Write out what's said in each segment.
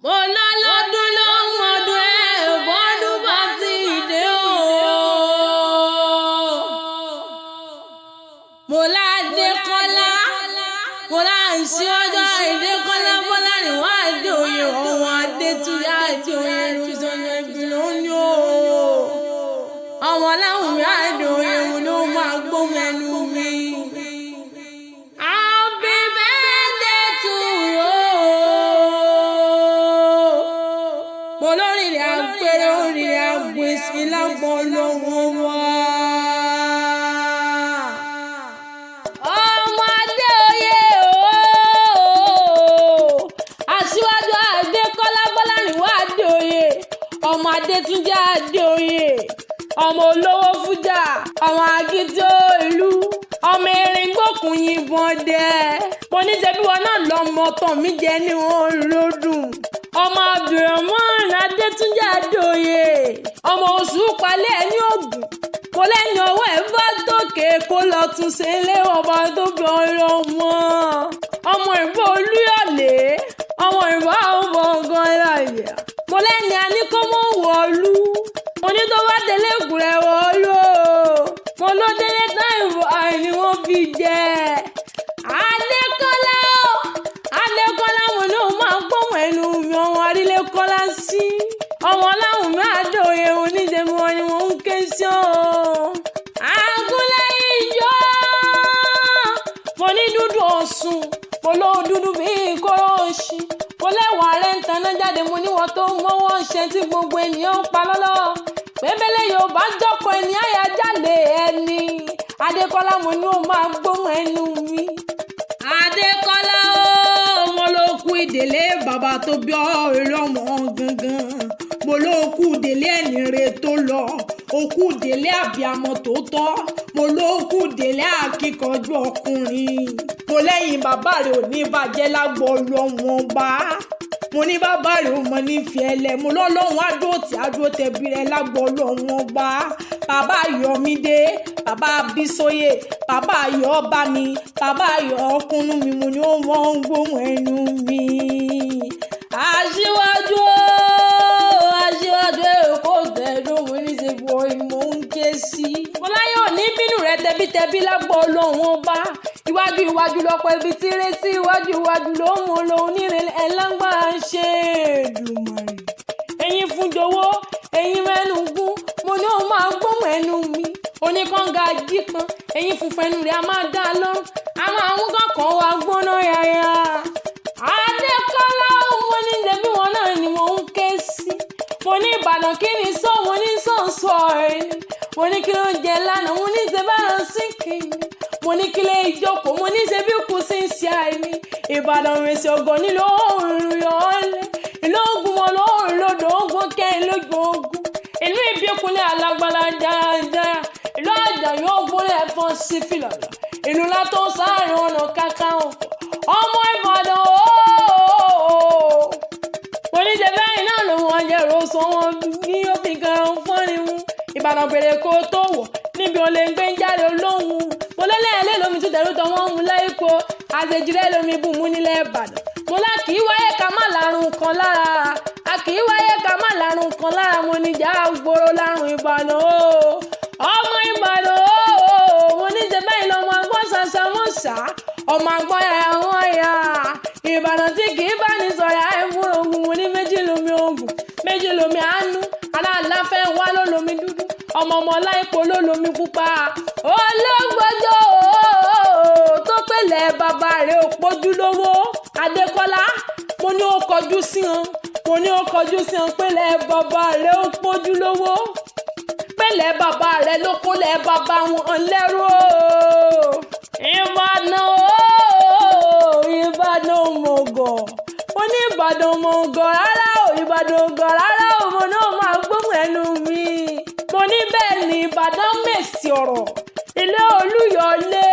mo lọ́lọ́dún ló ń mọdún ẹ̀ bọ́dún bá ti dé o. mo ládé kọ́lá mo láǹṣí ọjọ́ èdè kọ́lá bọ́lá níwọ̀n àdé òye ọ̀wọ́n àdé túyà àti òye ìrúsọ̀nà ìbílẹ̀ òní o. ọmọ láwùn mi àdé òye mu ló máa gbóhùn ẹnu mi. olóríire àgbèrè oríire àgbèsí lágbọ́n lọ́wọ́ wá. ọmọ Adéoyè ooo aṣíwájú Adékọ́lá Bọ́lárìnwá Adéoyè ọmọ Adétúnjí Adéoyè ọmọ olówó fújà ọmọ agídí ìlú ọmọ erin gbókùn yìnbọn dẹ. mo ní ṣebí wọn náà lọmọ tán mi jẹ ní wọn lódùn. ọmọ Abdulrahman Adétúnjí Adéoyè ọmọ oṣù palẹ̀ ẹni ògùn kò lẹ́ni ọwọ́ ẹ̀ bá tókè kó lọ tún ṣe ilé ọba tó bí ọlọ́mọ. ọmọ ìbò Olúyọ̀lé ọmọ ìbò àwọn ọgọ́ ẹ̀láyà mo lẹ́ni aníkọ́mọ́ wọ̀ọ́lú mo ní tó bá délé ìgùrẹ̀ wọ̀ọ́lú mo ló délé tán ìbò àìní wọ́n fi jẹ́ Adékọ́lá Adékọ́lá mo ní òun máa gbóhùn ẹnu mi ọmọ Adékọ́lá sí ọmọ láwùn mi Adéoyè oníṣẹ́mi wọn ni wọ́n ń ké sí ọ́. àgúnlẹ̀ ìjọ mo ní dúdú Ọ̀ṣun mo ló dúdú bíi kóró òṣì mo lẹ́wọ̀n ààrẹ ń taná jáde mo níwọ̀n tó ń mọ́wọ́ ṣe tí gbogbo ènìyàn ń pa lọ́lọ́ pébélé Yorùbá jọ́kọ̀ ẹni àyájálè ẹni Adékọ́lá mo ní òun máa gbóhùn ẹnu mi. Adékọ́lá mo ló kú ìdílé bàbá tó bí ọlọ́mọ gangan mo ló kú ìdílé ẹni re tó lọ òkú ìdílé àbíamọ tó tọ́ mo ló kú ìdílé akíkanjú ọkùnrin mo lẹ́yìn bàbá rẹ̀ ò ní bàjẹ́ lágbo ọlọ́wọ́n bá mo ní bàbá rẹ̀ ò mọ nífẹ̀ẹ́ lẹ̀ mo lọ́lọ́run àdóòtí àdóòtẹ̀bí rẹ̀ lágbo ọlọ́wọ́n bá bàbá Yọ̀mídé bàbá Bísóyè bàbá Yọ̀bámi bàbá Yọ̀kúnnú mi mo ní ó wọ́n ń gbóhùn ẹnu mi. aṣíwájú èkó tẹ̀dó mo ní ṣe bọ̀ ìmọ̀ ń ké sí. Fọláyọ̀ ní bínú rẹ̀ tẹbítẹbí lágbo ọlọ́wọ́n bá iwájú lọ́pọ̀ ibi tí rẹ̀ sí iwájú ló mú lòun nírẹ̀lẹ̀ ẹ̀lágbára ṣe Èdùmàrè. ẹ̀yin fún jọ̀wọ́ ẹ̀yin mẹ́nu gún mo ní òun máa gbóhùn ẹnu mi oníkànga jí kan ẹ̀yin funfun ẹnu rẹ̀ a máa dá a lọ́rùn àwọn àwọn kankan wà gbóná yàyà. Adékọ́lá mo ní ṣebí wọn náà ni mo ń ké sí mo ní Ìbàdàn kí ni sọ mo ní sọ̀nsọ̀ rẹ̀ ni mo ní kí ló ń jẹ lánàá mo ní ṣe bá lọ sí kìíní mo ní kí lè jókòó mo ní ṣe bí kù sí ń ṣe àìní Ìbàdàn rèsì ọgọ nílò òòrùn yọ̀ọ́lẹ̀ ìlú ogun wọn lóòrùn lodò ogun kẹ́hìn lójú ogun ìlú ìbíkúnlẹ̀ alágbára dáadáa ìlú àjàyàn ògbólẹ̀ ẹ̀fọn sí fìlàlà ìlú látó sáàrin ọ̀nà Kakanfò ọmọ Ìbàdàn ooo mo ní ṣe bẹ́ẹ̀ náà ló wọ́n jẹ́ rọ́ọ̀sán wọn ní òfin kan fọ́nrin mu Ìbàdàn pèrè kó tó wọ̀ níbi ò lè gbé ń jáde olóhùn mo lẹ́lẹ́ẹ̀lẹ́ lómi tún tẹ̀lú tọ́ wọ́n mú láìpò àṣejìrẹ́ lómi bù mú nílẹ̀ Ìbàdàn mo lá kì í wáyé ká má lárùn kan lára a kì í wáyé ká má lárùn kan lára mo níjà gbòòrò lárùn Ìbàdàn o ọmọ Ìbàdàn o mo ní ṣe báyìí lọ́mọ agbọ́n ṣàṣà mọ́ ṣá ọmọ agbọ́n yàrá wọn yà Ìbàdàn tí kì í bá ní sọ̀rọ̀ àìmúrò ogun mo ní méjì lomi ogun méjì lomi àánú aláàláfẹ́ wá ló lomi dúdú ọmọ láìpò ló lomi pupa olóògbójó tó pèlè bàbá rẹ̀ ò pójúlówó Adékọ́lá mo ní ó kọjú sí wọn pèlè bàbá rẹ̀ ò pójúlówó pèlè bàbá rẹ̀ ló kólẹ̀ bàbá wọn lẹ́rú Ìbàdàn mọ̀gọ̀ mo ní Ìbàdàn mọ̀gọ̀ rárá o Ìbàdàn ògọ̀ rárá o mo náà máa gbóhùn ẹnu mi mo ní bẹ́ẹ̀ ni Ìbàdàn mèsì ọ̀rọ̀ ilé Olúyọ̀lé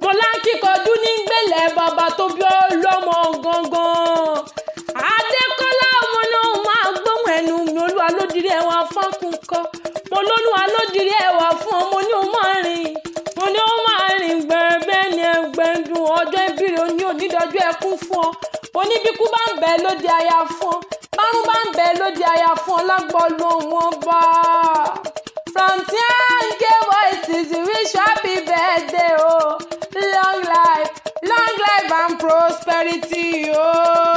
mo lákìkọjú ní gbẹ̀lẹ̀ bàbá tó bí ọlọ́mọ gangan Adékọ́lá mo náà máa gbóhùn ẹnu mi Olúwa ló dirí ẹwà fákùnkọ mo lólúwa ló dirí ẹwà fún ọ mo ní ó máa rìn gbẹ̀rẹ̀bẹ̀ ni ẹgbẹ̀dùn ọjọ́ ìbírí oní onídọ́jú ẹkún fún ọ oníbíkú bá ń bẹ lóde aya fún ọ márùn bá ń bẹ lóde aya fún ọ lágbọ́ọ̀lù wọn bá. From TNK Voices we wish happy birthday, oh, long life and prosperity, oh.